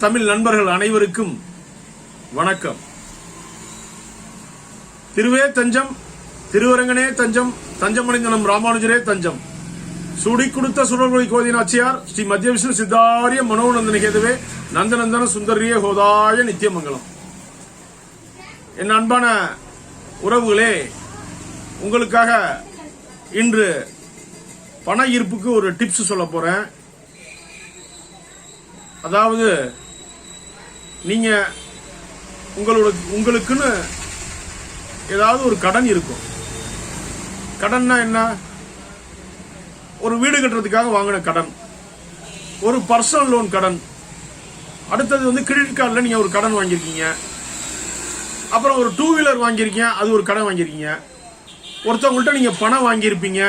தமிழ் நண்பர்கள் அனைவருக்கும் வணக்கம். திருவே தஞ்சம், திருவரங்கனே தஞ்சம், தஞ்சமடைந்த நம் ராமானுஜரே தஞ்சம். சுடி கொடுத்த சுடர்கொடி கோதினாச்சியார் ஸ்ரீ மத்திய விஷ்ணு சித்தாரிய மனோநந்தன கேதுவே நந்தநந்தன சுந்தரிய ஹோதாய நித்தியமங்கலம். என் அன்பான உறவுகளே, உங்களுக்காக இன்று பண ஈர்ப்புக்கு ஒரு டிப்ஸ் சொல்ல போறேன். அதாவது நீங்க உங்களுக்குன்னு ஏதாவது ஒரு கடன் இருக்கும். கடன்னா என்ன? ஒரு வீடு கட்டுறதுக்காக வாங்கின கடன், ஒரு பர்சனல் லோன் கடன், அடுத்தது கிரெடிட் கார்டில் நீங்க ஒரு கடன் வாங்கியிருக்கீங்க, அப்புறம் ஒரு 2 வீலர் வாங்கியிருக்கீங்க, அது ஒரு கடன் வாங்கியிருக்கீங்க. ஒருத்தவங்கள்ட்ட நீங்க பணம் வாங்கியிருப்பீங்க,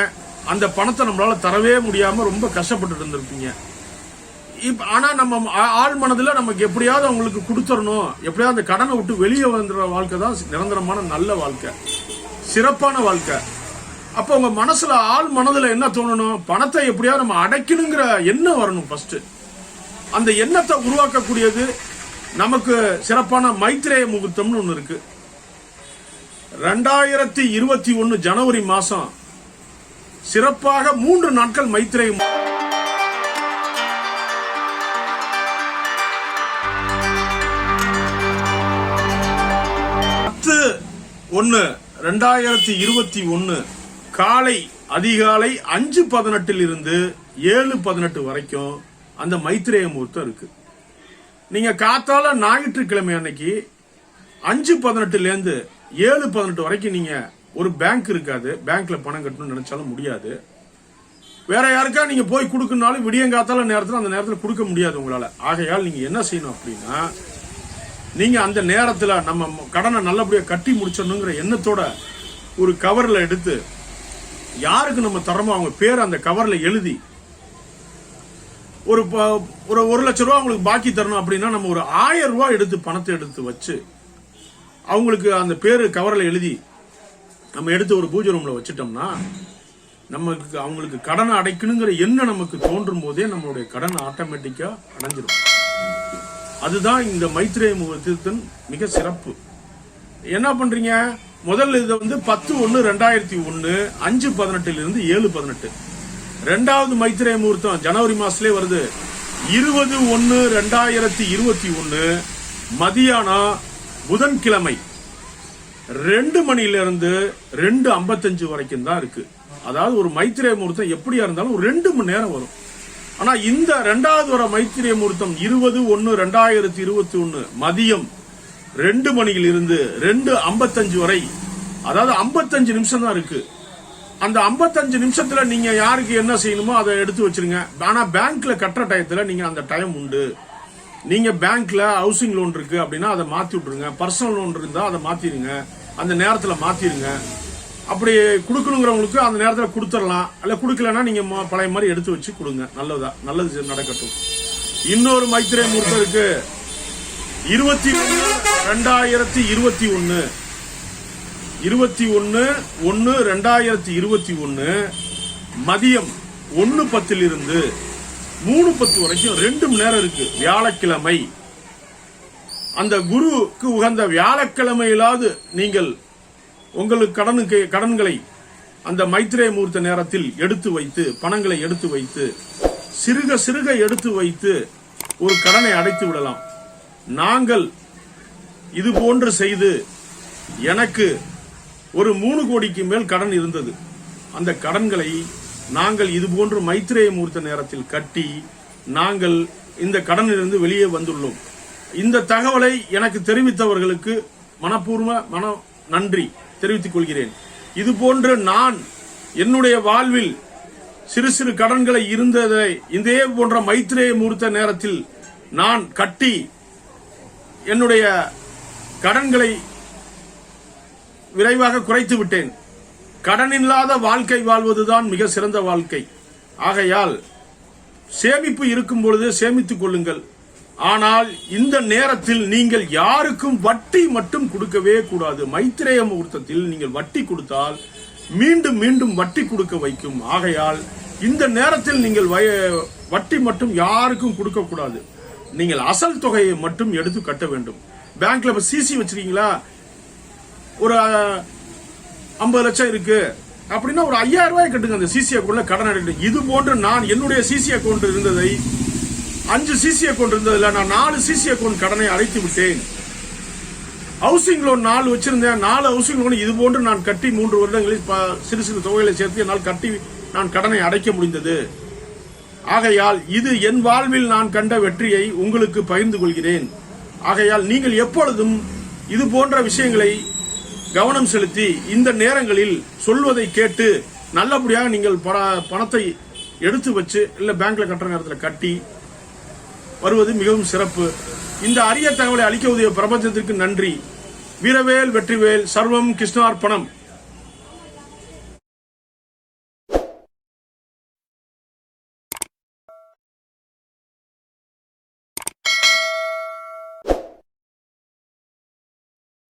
அந்த பணத்தை நம்மளால தரவே முடியாம ரொம்ப கஷ்டப்பட்டு இருந்திருப்பீங்க. ஆனா நம்ம ஆள் மனதில் நமக்கு எப்படியாவது அவங்களுக்கு கொடுத்துடணும், எப்படியாவது அந்த கடனை விட்டு வெளியே வந்துடுற வாழ்க்கை தான் நிரந்தரமான நல்ல வாழ்க்கை, சிறப்பான வாழ்க்கை. அப்போ உங்க மனசுல ஆள் மனதில் என்ன தோணணும்? பணத்தை எப்படியாவது நம்ம அடைக்கணுங்கிற எண்ணம் வரணும். ஃபர்ஸ்ட் அந்த எண்ணத்தை உருவாக்கக்கூடியது நமக்கு சிறப்பான மைத்ரேய முகூர்த்தம்னு ஒண்ணு இருக்கு. 2021 ஜனவரி மாசம் சிறப்பாக 3 நாட்கள் மைத்ரேய 10/1/2021 காலை அதிகாலை 5:18 இருந்து 7:18 வரைக்கும் அந்த மைத்ரேய முகூர்த்தம் இருக்கு. நீங்க காத்தால ஞாயிற்றுக்கிழமை அன்னைக்கு 5:18 இருந்து 7:18 வரைக்கும் நீங்க ஒரு பேங்க் இருக்காது, பேங்க்ல பணம் கட்டணும்னு நினைச்சாலும் முடியாது. வேற யாருக்கா நீங்க போய் கொடுக்கணும்னாலும் விடியங்காத்தால நேரத்தில் அந்த நேரத்தில் கொடுக்க முடியாது உங்களால. ஆகையால் நீங்க என்ன செய்யணும் அப்படின்னா, நீங்க அந்த நேரத்துல நம்ம கடனை நல்லபடியா கட்டி முடிச்சிடணுங்கிற எண்ணத்தோட ஒரு கவர்ல எடுத்து யாருக்கு நம்ம தரமோ அவங்க பேர் அந்த கவர்ல எழுதி, ஒரு 1 லட்சம் ரூபாய் அவங்களுக்கு பாக்கி தரணும் அப்படின்னா நம்ம ஒரு 1000 ரூபாய் எடுத்து பணத்தை எடுத்து வச்சு அவங்களுக்கு அந்த பேரு கவர்ல எழுதி நம்ம எடுத்து ஒரு பூஜை ரூம்ல வச்சுட்டோம்னா நமக்கு அவங்களுக்கு கடனை அடைக்கணுங்கிற எண்ணம் நமக்கு தோன்றும் போதே நம்மளுடைய கடன் ஆட்டோமேட்டிக்கா அடைஞ்சிடும். அதுதான் இந்த மைத்ரேய முகூர்த்தத்தின் மிக சிறப்பு. என்ன பண்றீங்க? முதல்ல இதை 10/1/2021 5:18 இருந்து 7:18. ரெண்டாவது மைத்ரேய முகூர்த்தம் ஜனவரி மாசத்திலே வருது. 20/1/2021 மதியானம் புதன்கிழமை 2 மணிலிருந்து 2:55 வரைக்கும் தான் இருக்கு. அதாவது ஒரு மைத்ரேய முகூர்த்தம் எப்படியா இருந்தாலும் ஒரு 2 மணி நேரம் வரும். ஆனா இந்த 2வது வர மைத்ரேய முகூர்த்தம் 20/1/2021 மதியம் 2 மணியில் இருந்து 2:55 வரை, அதாவது 55 நிமிஷம் தான் இருக்கு. அந்த 55 நிமிஷத்துல நீங்க யாருக்கு என்ன செய்யணுமோ அதை எடுத்து வச்சிருங்க. ஆனா பேங்க்ல கட்டுற டயத்துல நீங்க அந்த டைம் உண்டு. நீங்க பேங்க்ல ஹவுசிங் லோன் இருக்கு அப்படின்னா அதை மாத்தி விட்டுருங்க, பர்சனல் லோன் இருந்தா அதை மாத்திருங்க, அந்த நேரத்துல மாத்திருங்க. அப்படி கொடுக்கணுங்கிறவங்களுக்கு அந்த நேரத்தில் கொடுத்துடலாம், அல்ல கொடுக்கலன்னா நீங்க பழைய மாதிரி எடுத்து வச்சு கொடுங்க. நல்லது நடக்கட்டும். இன்னொரு மைத்ரேய முகூர்த்தம் இருக்கு. 21/1/2021 21/1/2021 மதியம் 1:10 இருந்து 3:10 வரைக்கும் 2 மணி நேரம் இருக்கு. வியாழக்கிழமை, அந்த குருவுக்கு உகந்த வியாழக்கிழமையிலாவது நீங்கள் உங்களுக்கு கடன்களை அந்த மைத்ரேய முகூர்த்த நேரத்தில் எடுத்து வைத்து, பணங்களை எடுத்து வைத்து, சிறுக சிறுக எடுத்து வைத்து ஒரு கடனை அடைத்து விடலாம். நாங்கள் இது போன்று செய்து எனக்கு ஒரு 3 கோடிக்கு மேல் கடன் இருந்தது. அந்த கடன்களை நாங்கள் இது போன்று மைத்ரேய முகூர்த்த நேரத்தில் கட்டி நாங்கள் இந்த கடனிலிருந்து வெளியே வந்துள்ளோம். இந்த தகவலை எனக்கு தெரிவித்தவர்களுக்கு மனப்பூர்வ நன்றி தெரிவித்துக் கொள்கிறேன். இது போன்று நான் என்னுடைய வாழ்வில் சிறு சிறு கடன்களை இருந்ததை இதே போன்ற மைத்ரேய முகூர்த்த நேரத்தில் நான் கட்டி என்னுடைய கடன்களை விரைவாக குறைத்து விட்டேன். கடனில்லாத வாழ்க்கை வாழ்வதுதான் மிக சிறந்த வாழ்க்கை. ஆகையால் சேமிப்பு இருக்கும் பொழுது சேமித்துக் கொள்ளுங்கள். ஆனால் இந்த நேரத்தில் நீங்கள் யாருக்கும் வட்டி மட்டும் கொடுக்கவே கூடாது. மைத்ரேய முகூர்த்தத்தில் நீங்கள் வட்டி கொடுத்தால் மீண்டும் மீண்டும் வட்டி கொடுக்க வைக்கும். ஆகையால் இந்த நேரத்தில் நீங்கள் வட்டி மட்டும் யாருக்கும் கொடுக்க கூடாது. நீங்கள் அசல் தொகையை மட்டும் எடுத்து கட்ட வேண்டும். பேங்க்ல சிசி வச்சிருக்கீங்களா, ஒரு 50 லட்சம் இருக்கு அப்படின்னா ஒரு 5000 ரூபாய் கட்டுங்க. அந்த சிசி அக்கௌண்ட்ல கடன் எடுத்து, இது போன்று நான் என்னுடைய சிசி அக்கௌண்ட் இருந்ததை 5 சிசி அக்கௌண்ட் இருந்ததுல நான் 4 சிசி அக்கௌண்ட் கடனை அடைத்து விட்டேன். ஹவுசிங் லோன் 4 வச்சிருந்தேன். 4 ஹவுசிங் லோன் இது போன்று நான் கட்டி 3 வருடங்களில் சிறு சிறு தொகைகளை சேர்த்து என்னால் கட்டி நான் கடனை அடைக்க முடிந்தது. ஆகையால் இது என் வாழ்வில் நான் கண்ட வெற்றியை உங்களுக்கு பகிர்ந்து கொள்கிறேன். ஆகையால் நீங்கள் எப்பொழுதும் இது போன்ற விஷயங்களை கவனம் செலுத்தி இந்த நேரங்களில் சொல்வதை கேட்டு நல்லபடியாக நீங்கள் பணத்தை எடுத்து வச்சு இல்ல பேங்க்ல கட்டுற நேரத்தில் கட்டி வருவது மிகவும் சிறப்பு. இந்த அரிய தகவலை அளிக்க உதவிய பிரபஞ்சத்திற்கு நன்றி. வீரவேல் வெற்றிவேல். சர்வம் கிருஷ்ணார்ப்பணம்.